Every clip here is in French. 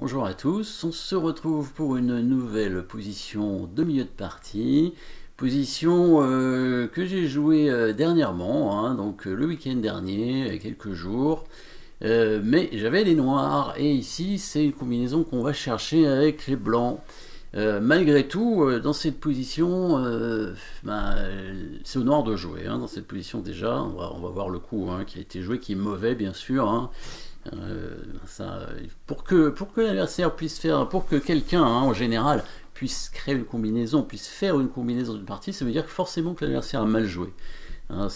Bonjour à tous, on se retrouve pour une nouvelle position de milieu de partie, position que j'ai jouée dernièrement, hein, donc le week-end dernier, il y a quelques jours, mais j'avais les noirs, et ici c'est une combinaison qu'on va chercher avec les blancs. Malgré tout, dans cette position, c'est au noir de jouer, hein, dans cette position déjà, on va voir le coup hein, qui a été joué, qui est mauvais bien sûr, hein. Pour que l'adversaire puisse faire, pour que quelqu'un hein, en général puisse créer une combinaison, puisse faire une combinaison d'une partie, ça veut dire que forcément que l'adversaire a mal joué. Hein,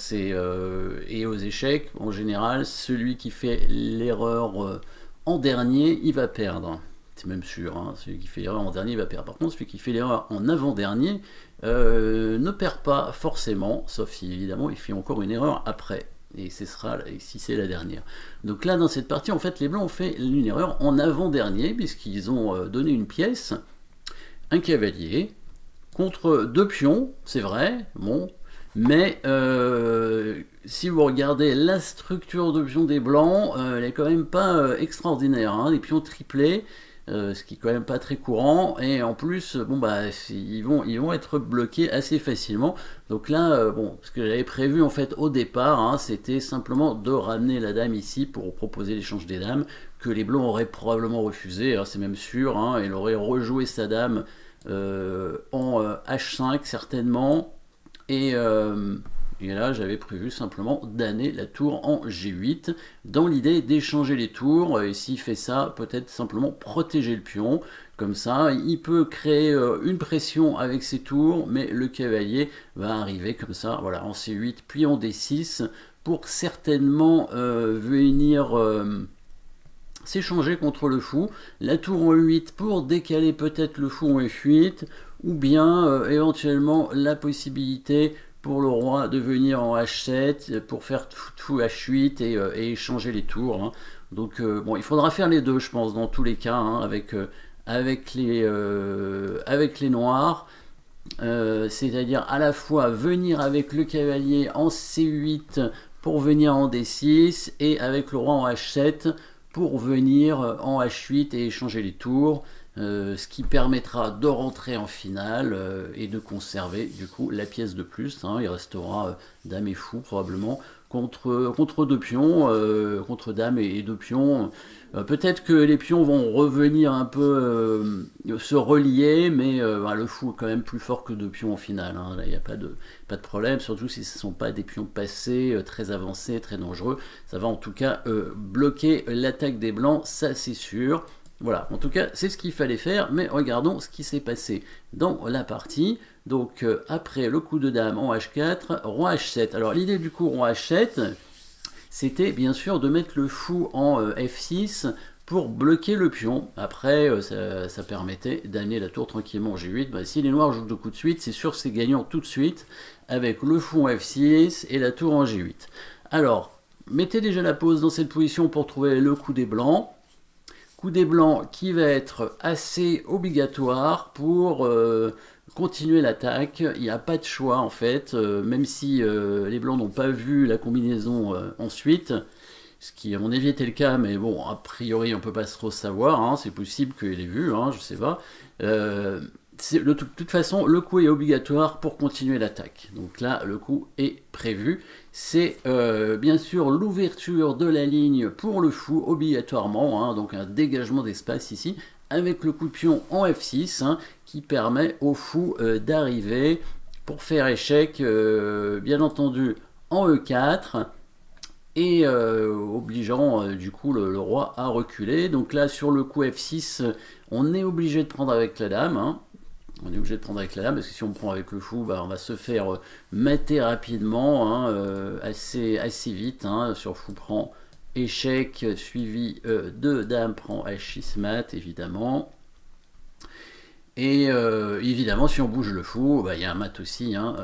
et aux échecs, en général, celui qui fait l'erreur en dernier, il va perdre. C'est même sûr, hein, celui qui fait l'erreur en dernier, il va perdre. Par contre, celui qui fait l'erreur en avant-dernier ne perd pas forcément, sauf si évidemment il fait encore une erreur après. Et ce sera si c'est la dernière. Donc là, dans cette partie, en fait, les blancs ont fait une erreur en avant-dernier, puisqu'ils ont donné une pièce, un cavalier, contre deux pions, c'est vrai, bon, mais si vous regardez la structure de pions des blancs, elle est quand même pas extraordinaire, hein, des pions triplés, ce qui est quand même pas très courant, et en plus, bon bah, ils vont être bloqués assez facilement. Donc là, bon, ce que j'avais prévu en fait au départ, hein, c'était simplement de ramener la dame ici pour proposer l'échange des dames, que les blancs auraient probablement refusé, c'est même sûr, hein, il aurait rejoué sa dame en H5 certainement, et là, j'avais prévu simplement d'amener la tour en G8, dans l'idée d'échanger les tours, et s'il fait ça, peut-être simplement protéger le pion, comme ça, il peut créer une pression avec ses tours, mais le cavalier va arriver comme ça, voilà, en C8, puis en D6, pour certainement venir s'échanger contre le fou, la tour en 8 pour décaler peut-être le fou en F8, ou bien éventuellement la possibilité pour le roi de venir en H7 pour faire fou H8 et échanger les tours. Hein. Donc bon, il faudra faire les deux, je pense, dans tous les cas, hein, avec les noirs. C'est-à-dire à la fois venir avec le cavalier en C8 pour venir en D6 et avec le roi en H7 pour venir en H8 et échanger les tours. Ce qui permettra de rentrer en finale et de conserver du coup la pièce de plus. Hein. Il restera dame et fou probablement contre deux pions, contre dame et deux pions. Peut-être que les pions vont revenir un peu se relier, mais le fou est quand même plus fort que deux pions en finale. Hein. Là, il n'y a pas de problème, surtout si ce ne sont pas des pions passés, très avancés, très dangereux. Ça va en tout cas bloquer l'attaque des blancs, ça c'est sûr. Voilà, en tout cas, c'est ce qu'il fallait faire, mais regardons ce qui s'est passé dans la partie. Donc, après le coup de dame en H4, roi H7. Alors, l'idée du coup roi H7, c'était bien sûr de mettre le fou en F6 pour bloquer le pion. Après, ça permettait d'amener la tour tranquillement en G8. Bah, si les noirs jouent deux coups de suite, c'est sûr que c'est gagnant tout de suite, avec le fou en F6 et la tour en G8. Alors, mettez déjà la pause dans cette position pour trouver le coup des blancs. Coup des blancs qui va être assez obligatoire pour continuer l'attaque. Il n'y a pas de choix en fait, même si les blancs n'ont pas vu la combinaison ensuite, ce qui à mon avis était le cas, mais bon, a priori on peut pas trop savoir, hein, c'est possible qu'il ait vu, hein, je sais pas. De toute façon, le coup est obligatoire pour continuer l'attaque. Donc là, le coup est prévu. C'est bien sûr l'ouverture de la ligne pour le fou, obligatoirement. Hein, donc un dégagement d'espace ici, avec le coup de pion en F6, hein, qui permet au fou d'arriver pour faire échec, bien entendu, en E4. Et obligeant du coup le roi à reculer. Donc là, sur le coup F6, on est obligé de prendre avec la dame. Hein. On est obligé de prendre avec la dame, parce que si on prend avec le fou, bah, on va se faire mater rapidement, hein, assez vite. Hein, sur fou prend échec, suivi de dame prend H6 mat, évidemment. Et évidemment, si on bouge le fou, bah, y a un mat aussi, hein,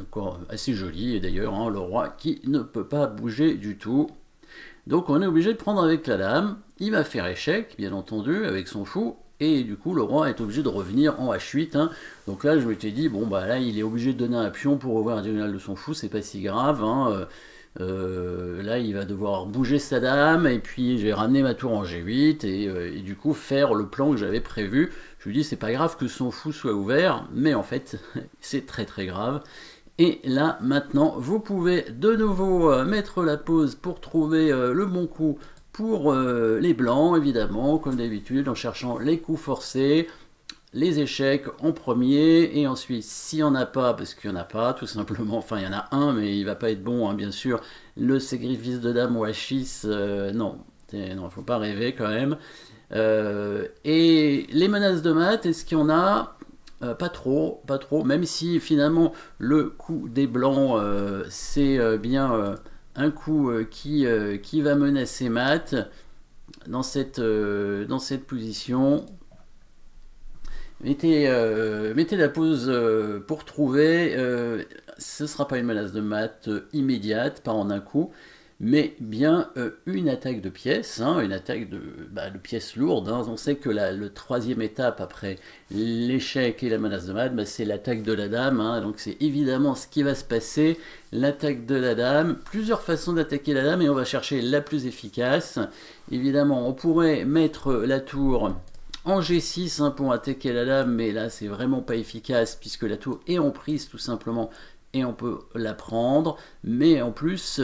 encore assez joli, et d'ailleurs, hein, le roi qui ne peut pas bouger du tout. Donc on est obligé de prendre avec la dame, il va faire échec, bien entendu, avec son fou, et du coup le roi est obligé de revenir en H8. Hein. Donc là je m'étais dit, bon bah là il est obligé de donner un pion pour ouvrir la diagonale de son fou, c'est pas si grave, hein, Là, il va devoir bouger sa dame, et puis j'ai ramené ma tour en G8, et du coup faire le plan que j'avais prévu. Je lui dis, c'est pas grave que son fou soit ouvert, mais en fait, c'est très très grave. Et là, maintenant, vous pouvez de nouveau mettre la pause pour trouver le bon coup pour les blancs, évidemment, comme d'habitude, en cherchant les coups forcés, les échecs en premier, et ensuite, s'il n'y en a pas, parce qu'il n'y en a pas, tout simplement, enfin, il y en a un, mais il va pas être bon, hein, bien sûr, le sacrifice de dame ou H6, non, non, faut pas rêver quand même. Et les menaces de mat, est-ce qu'il y en a? Pas trop, pas trop, même si finalement le coup des blancs, c'est bien un coup qui va menacer mat dans cette position. Mettez la pause pour trouver, ce ne sera pas une menace de mat immédiate, pas en un coup, mais bien une attaque de pièces, hein, une attaque de pièces lourdes. Hein. On sait que la troisième étape après l'échec et la menace de mat, c'est l'attaque de la dame, hein, donc c'est évidemment ce qui va se passer, l'attaque de la dame, plusieurs façons d'attaquer la dame et on va chercher la plus efficace. Évidemment, on pourrait mettre la tour en G6 hein, pour attaquer la dame, mais là c'est vraiment pas efficace puisque la tour est en prise tout simplement et on peut la prendre, mais en plus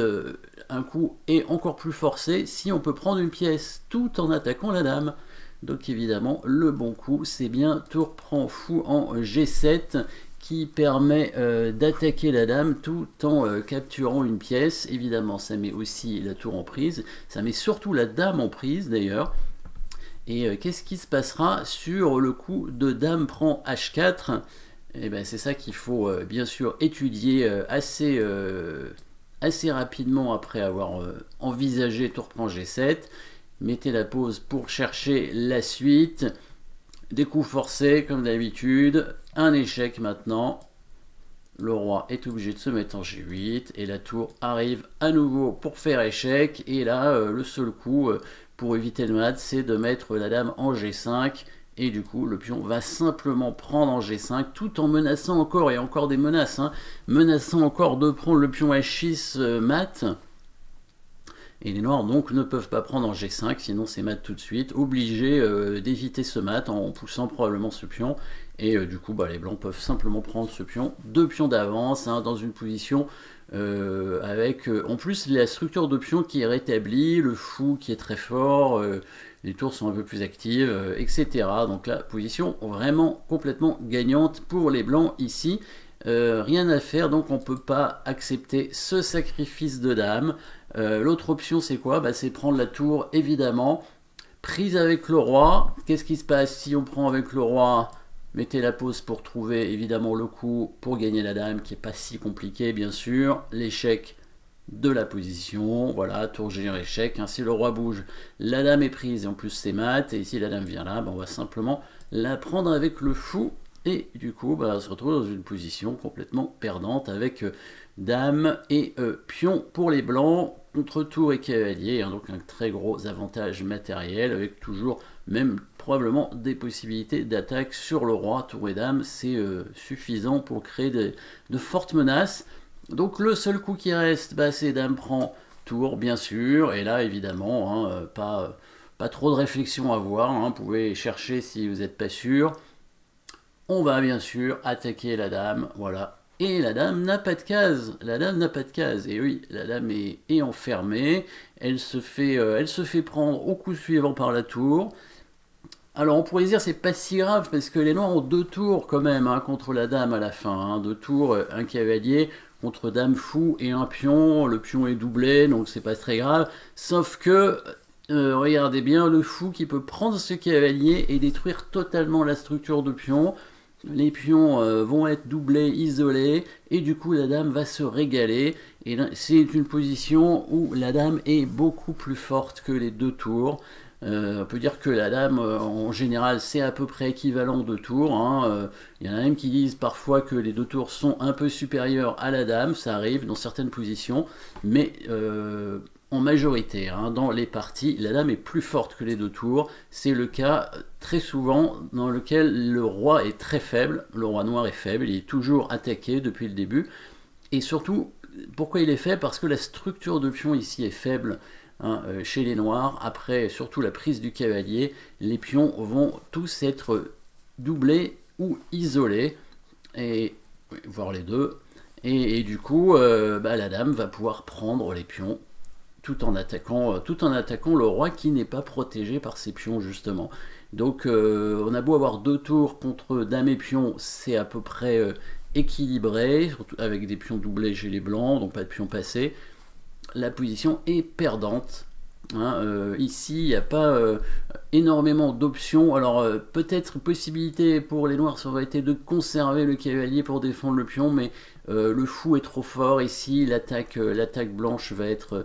un coup est encore plus forcé si on peut prendre une pièce tout en attaquant la dame. Donc évidemment le bon coup c'est bien tour prend fou en G7 qui permet d'attaquer la dame tout en capturant une pièce. Évidemment ça met aussi la tour en prise, ça met surtout la dame en prise d'ailleurs. Et qu'est-ce qui se passera sur le coup de dame prend H4? Et ben c'est ça qu'il faut bien sûr étudier assez rapidement après avoir envisagé tour prend G7. Mettez la pause pour chercher la suite. Des coups forcés comme d'habitude. Un échec maintenant. Le roi est obligé de se mettre en G8 et la tour arrive à nouveau pour faire échec. Et là, le seul coup pour éviter le mat, c'est de mettre la dame en G5. Et du coup, le pion va simplement prendre en G5 tout en menaçant encore, et encore des menaces, hein, menaçant encore de prendre le pion H6 mat. Et les noirs donc ne peuvent pas prendre en G5, sinon c'est mat tout de suite, obligés d'éviter ce mat en poussant probablement ce pion. Et du coup, les blancs peuvent simplement prendre ce pion, deux pions d'avance, hein, dans une position avec en plus la structure de pion qui est rétablie, le fou qui est très fort, les tours sont un peu plus actives, etc. Donc la position vraiment complètement gagnante pour les blancs ici. Rien à faire, donc on ne peut pas accepter ce sacrifice de dame. L'autre option c'est quoi? C'est prendre la tour évidemment, prise avec le roi. Qu'est-ce qui se passe si on prend avec le roi? Mettez la pause pour trouver évidemment le coup pour gagner la dame qui n'est pas si compliqué bien sûr. L'échec de la position, voilà, tour génère échec. Hein. Si le roi bouge, la dame est prise et en plus c'est mat. Et si la dame vient là, on va simplement la prendre avec le fou. Et du coup, on se retrouve dans une position complètement perdante avec dame et pion pour les blancs contre tour et cavalier. Hein, donc un très gros avantage matériel avec toujours même probablement des possibilités d'attaque sur le roi. Tour et dame, c'est suffisant pour créer de fortes menaces. Donc le seul coup qui reste, c'est dame prend tour, bien sûr. Et là, évidemment, hein, pas trop de réflexion à avoir. Hein, vous pouvez chercher si vous n'êtes pas sûr. On va bien sûr attaquer la dame, voilà. Et la dame n'a pas de case, la dame n'a pas de case. Et oui, la dame est enfermée, elle se fait prendre au coup suivant par la tour. Alors on pourrait dire c'est pas si grave parce que les noirs ont deux tours quand même hein, contre la dame à la fin. Hein, deux tours, un cavalier contre dame fou et un pion. Le pion est doublé donc c'est pas très grave. Sauf que regardez bien le fou qui peut prendre ce cavalier et détruire totalement la structure de pion. Les pions vont être doublés, isolés, et du coup la dame va se régaler. Et c'est une position où la dame est beaucoup plus forte que les deux tours. On peut dire que la dame, en général, c'est à peu près équivalent de tours. Hein. Il y en a même qui disent parfois que les deux tours sont un peu supérieurs à la dame. Ça arrive dans certaines positions, mais en majorité, hein, dans les parties, la dame est plus forte que les deux tours. C'est le cas très souvent dans lequel le roi est très faible. Le roi noir est faible, il est toujours attaqué depuis le début. Et surtout, pourquoi il est faible? Parce que la structure de pion ici est faible. Hein, chez les noirs, après surtout la prise du cavalier, les pions vont tous être doublés ou isolés, et voire les deux, et du coup la dame va pouvoir prendre les pions tout en attaquant le roi qui n'est pas protégé par ses pions justement. Donc on a beau avoir 2 tours contre dame et pion, c'est à peu près équilibré, surtout avec des pions doublés chez les blancs, donc pas de pions passés. La position est perdante. Hein, ici, il n'y a pas énormément d'options. Alors, peut-être possibilité pour les noirs, ça aurait été de conserver le cavalier pour défendre le pion, mais le fou est trop fort ici. L'attaque blanche va être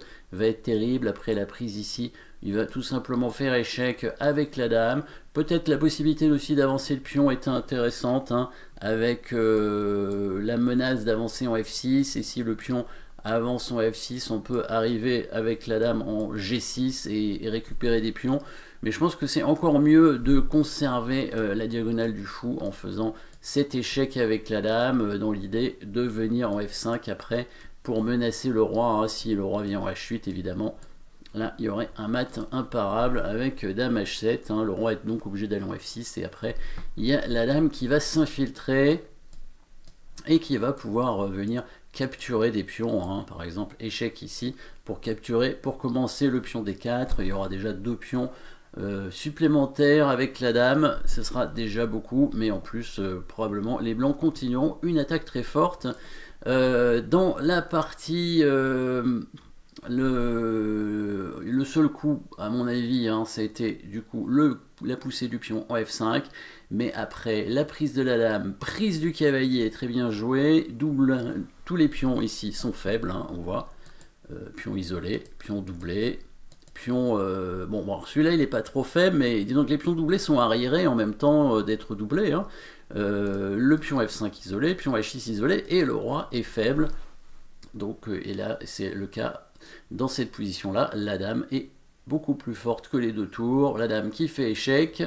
terrible. Après la prise ici, il va tout simplement faire échec avec la dame. Peut-être la possibilité aussi d'avancer le pion était intéressante, hein, avec la menace d'avancer en F6, et si le pion avance en F6, on peut arriver avec la dame en G6 et récupérer des pions. Mais je pense que c'est encore mieux de conserver la diagonale du fou en faisant cet échec avec la dame, dans l'idée de venir en F5 après pour menacer le roi. Hein, si le roi vient en H8, évidemment, là il y aurait un mat imparable avec dame H7. Hein, le roi est donc obligé d'aller en F6 et après il y a la dame qui va s'infiltrer et qui va pouvoir venir capturer des pions, hein. Par exemple échec ici pour capturer, pour commencer le pion D4, il y aura déjà 2 pions supplémentaires avec la dame, ce sera déjà beaucoup, mais en plus probablement les blancs continueront une attaque très forte. Dans la partie, le seul coup à mon avis, hein, ça a été du coup la poussée du pion en F5, mais après la prise de la dame, prise du cavalier est très bien jouée, double, tous les pions ici sont faibles, hein, on voit, pion isolé, pion doublé, pion, bon celui-là il n'est pas trop faible, mais disons que les pions doublés sont arriérés en même temps d'être doublés, hein. Le pion F5 isolé, pion H6 isolé, et le roi est faible, donc et là c'est le cas. Dans cette position-là, la dame est beaucoup plus forte que les 2 tours. La dame qui fait échec,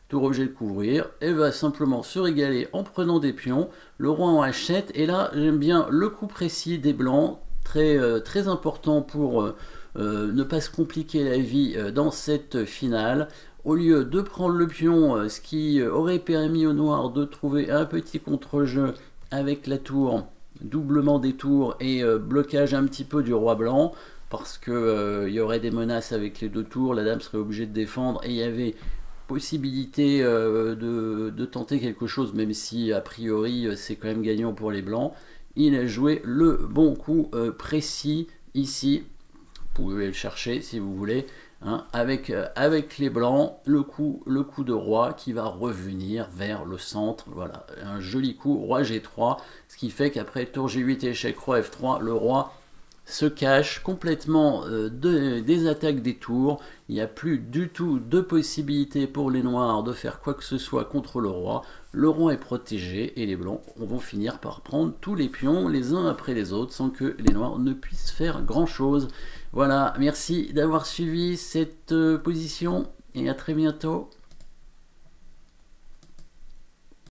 tour obligé de couvrir, elle va simplement se régaler en prenant des pions. Le roi en H7, et là j'aime bien le coup précis des blancs, très important pour ne pas se compliquer la vie dans cette finale. Au lieu de prendre le pion, ce qui aurait permis aux noirs de trouver un petit contre-jeu avec la tour, doublement des tours et blocage un petit peu du roi blanc, parce que il y aurait des menaces avec les 2 tours, la dame serait obligée de défendre et il y avait possibilité de tenter quelque chose, même si a priori c'est quand même gagnant pour les blancs. Il a joué le bon coup précis ici, vous pouvez le chercher si vous voulez, hein, avec les blancs, le coup de roi qui va revenir vers le centre. Voilà, un joli coup, roi G3, ce qui fait qu'après tour G8 échec, roi F3, le roi se cache complètement des attaques des tours. Il n'y a plus du tout de possibilité pour les noirs de faire quoi que ce soit contre le roi. Le roi est protégé et les blancs vont finir par prendre tous les pions les uns après les autres sans que les noirs ne puissent faire grand chose. Voilà, merci d'avoir suivi cette position et à très bientôt.